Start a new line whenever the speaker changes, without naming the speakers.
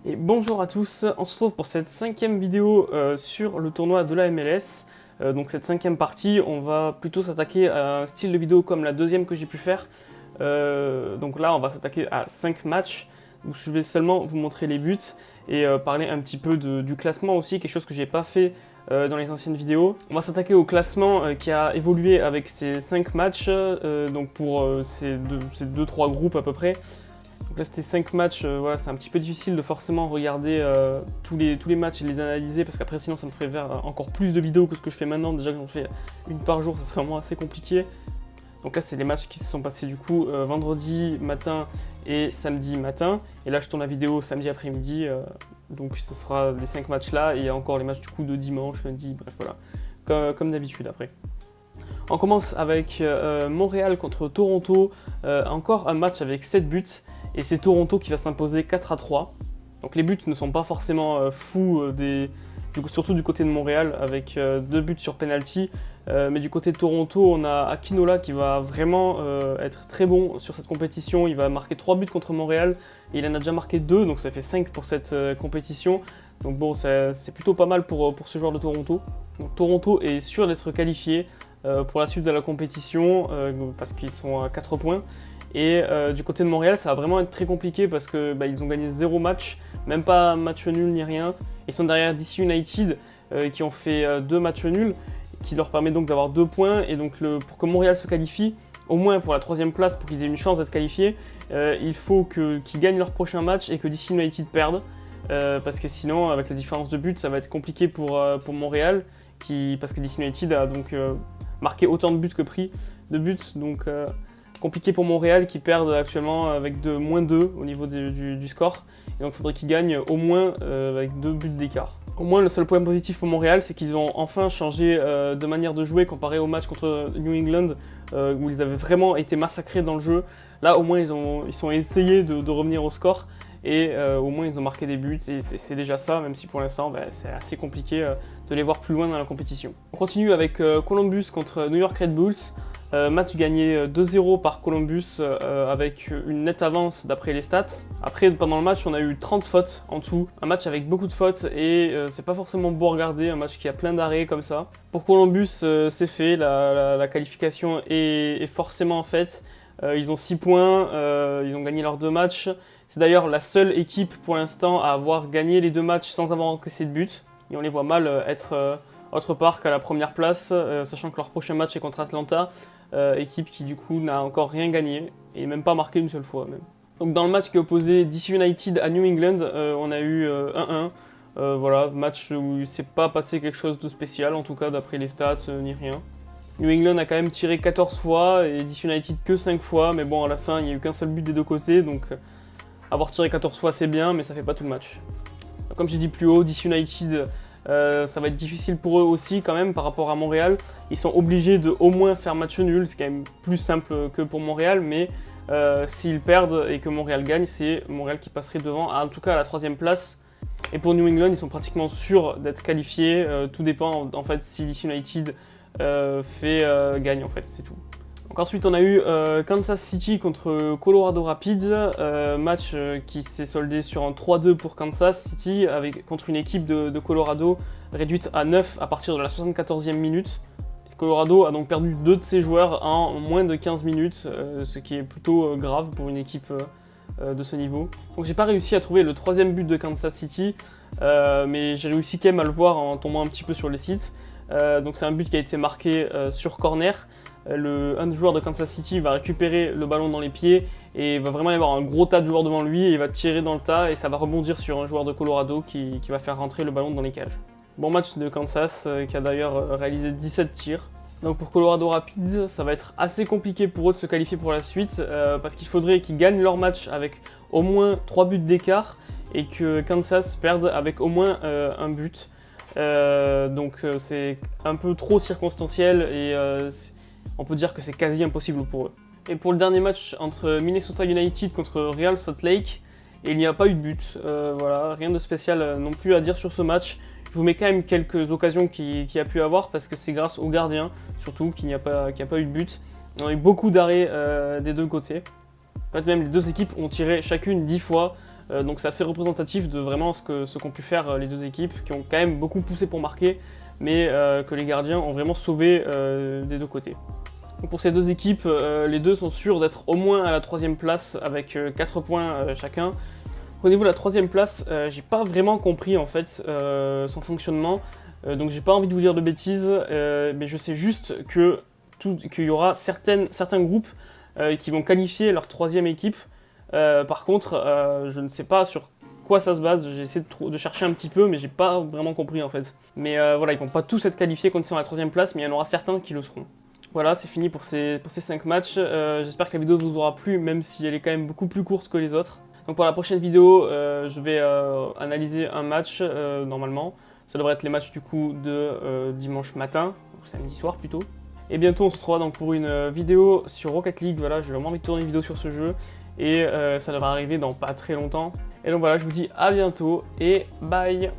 Et bonjour à tous, on se retrouve pour cette cinquième vidéo sur le tournoi de la MLS. Donc cette cinquième partie, on va plutôt s'attaquer à un style de vidéo comme la deuxième que j'ai pu faire. Donc là, on va s'attaquer à 5 matchs, où je vais seulement vous montrer les buts et parler un petit peu du classement aussi, quelque chose que j'ai pas fait dans les anciennes vidéos. On va s'attaquer au classement qui a évolué avec ces 5 matchs, donc pour ces 2-3 groupes à peu près. Donc là c'était 5 matchs, voilà, c'est un petit peu difficile de forcément regarder tous les matchs et les analyser parce qu'après sinon ça me ferait faire encore plus de vidéos que ce que je fais maintenant. Déjà que j'en fais une par jour, ça serait vraiment assez compliqué. Donc là c'est les matchs qui se sont passés du coup vendredi matin et samedi matin. Et là je tourne la vidéo samedi après-midi, donc ce sera les 5 matchs là et il y a encore les matchs du coup de dimanche, lundi, bref voilà, comme d'habitude après. On commence avec Montréal contre Toronto, encore un match avec 7 buts. Et c'est Toronto qui va s'imposer 4-3. Donc les buts ne sont pas forcément fous, surtout du côté de Montréal, avec 2 buts sur penalty. Mais du côté de Toronto, on a Akinola qui va vraiment être très bon sur cette compétition. Il va marquer 3 buts contre Montréal, et il en a déjà marqué 2, donc ça fait 5 pour cette compétition. Donc bon, c'est plutôt pas mal pour ce joueur de Toronto. Donc Toronto est sûr d'être qualifié pour la suite de la compétition, parce qu'ils sont à 4 points. Et du côté de Montréal, ça va vraiment être très compliqué parce que ils ont gagné 0 match, même pas match nul ni rien. Ils sont derrière DC United qui ont fait 2 matchs nuls, qui leur permet donc d'avoir 2 points. Et donc pour que Montréal se qualifie, au moins pour la 3e place, pour qu'ils aient une chance d'être qualifiés, il faut qu'ils gagnent leur prochain match et que DC United perde. Parce que sinon, avec la différence de but, ça va être compliqué pour Montréal, parce que DC United a donc marqué autant de buts que pris de buts. Donc compliqué pour Montréal qui perdent actuellement avec de -2 au niveau du score. Et donc il faudrait qu'ils gagnent au moins avec 2 buts d'écart. Au moins le seul point positif pour Montréal, c'est qu'ils ont enfin changé de manière de jouer comparé au match contre New England où ils avaient vraiment été massacrés dans le jeu. Là au moins ils ont essayé de revenir au score et au moins ils ont marqué des buts et c'est déjà ça, même si pour l'instant c'est assez compliqué de les voir plus loin dans la compétition. On continue avec Columbus contre New York Red Bulls. Match gagné 2-0 par Columbus avec une nette avance d'après les stats. Après, pendant le match, on a eu 30 fautes en tout. Un match avec beaucoup de fautes et c'est pas forcément beau à regarder, un match qui a plein d'arrêts comme ça. Pour Columbus, c'est fait, la qualification est forcément faite. Ils ont 6 points, ils ont gagné leurs 2 matchs. C'est d'ailleurs la seule équipe pour l'instant à avoir gagné les 2 matchs sans avoir encaissé de but. Et on les voit mal être autre part qu'à la première place, sachant que leur prochain match est contre Atlanta. Équipe qui du coup n'a encore rien gagné et même pas marqué une seule fois même. Donc dans le match qui opposait DC United à New England, on a eu 1-1. Voilà, match où il s'est pas passé quelque chose de spécial, en tout cas d'après les stats, ni rien. New England a quand même tiré 14 fois et DC United que 5 fois, mais bon à la fin il n'y a eu qu'un seul but des deux côtés, donc avoir tiré 14 fois c'est bien, mais ça fait pas tout le match. Comme j'ai dit plus haut, DC United ça va être difficile pour eux aussi quand même par rapport à Montréal. Ils sont obligés de au moins faire match nul, c'est quand même plus simple que pour Montréal, mais s'ils perdent et que Montréal gagne, c'est Montréal qui passerait devant, en tout cas à la 3e place. Et pour New England, ils sont pratiquement sûrs d'être qualifiés, tout dépend en fait si DC United gagne en fait, c'est tout. Donc ensuite on a eu Kansas City contre Colorado Rapids, match qui s'est soldé sur un 3-2 pour Kansas City contre une équipe de Colorado réduite à 9 à partir de la 74e minute. Colorado a donc perdu 2 de ses joueurs en moins de 15 minutes, ce qui est plutôt grave pour une équipe de ce niveau. Donc j'ai pas réussi à trouver le 3e but de Kansas City, mais j'ai réussi quand même à le voir en tombant un petit peu sur les sites. Donc c'est un but qui a été marqué sur corner. Un des joueurs de Kansas City va récupérer le ballon dans les pieds et il va vraiment y avoir un gros tas de joueurs devant lui et il va tirer dans le tas et ça va rebondir sur un joueur de Colorado qui va faire rentrer le ballon dans les cages. Bon match de Kansas qui a d'ailleurs réalisé 17 tirs. Donc pour Colorado Rapids, ça va être assez compliqué pour eux de se qualifier pour la suite parce qu'il faudrait qu'ils gagnent leur match avec au moins 3 buts d'écart et que Kansas perde avec au moins un but. Donc c'est un peu trop circonstanciel et on peut dire que c'est quasi impossible pour eux. Et pour le dernier match entre Minnesota United contre Real Salt Lake, il n'y a pas eu de but. Voilà, rien de spécial non plus à dire sur ce match. Je vous mets quand même quelques occasions qu'il y a pu avoir parce que c'est grâce au gardien, surtout, qu'il n'y a pas eu de but. On a eu beaucoup d'arrêts des deux côtés. En fait, même les deux équipes ont tiré chacune 10 fois. Donc c'est assez représentatif de vraiment ce qu'ont pu faire les deux équipes, qui ont quand même beaucoup poussé pour marquer, mais que les gardiens ont vraiment sauvé des deux côtés. Donc pour ces deux équipes, les deux sont sûrs d'être au moins à la 3e place avec 4 points chacun. Au niveau de la 3e place, j'ai pas vraiment compris en fait son fonctionnement, donc j'ai pas envie de vous dire de bêtises, mais je sais juste qu'il y aura certains groupes qui vont qualifier leur 3e équipe. Par contre, je ne sais pas sur quoi ça se base, j'ai essayé de chercher un petit peu, mais j'ai pas vraiment compris en fait. Mais voilà, ils vont pas tous être qualifiés quand ils sont à la 3e place, mais il y en aura certains qui le seront. Voilà, c'est fini pour ces 5 matchs. J'espère que la vidéo vous aura plu, même si elle est quand même beaucoup plus courte que les autres. Donc pour la prochaine vidéo, je vais analyser un match normalement. Ça devrait être les matchs du coup de dimanche matin, ou samedi soir plutôt. Et bientôt on se retrouvera donc pour une vidéo sur Rocket League. Voilà, j'ai vraiment envie de tourner une vidéo sur ce jeu. Et ça devrait arriver dans pas très longtemps. Et donc voilà, je vous dis à bientôt et bye!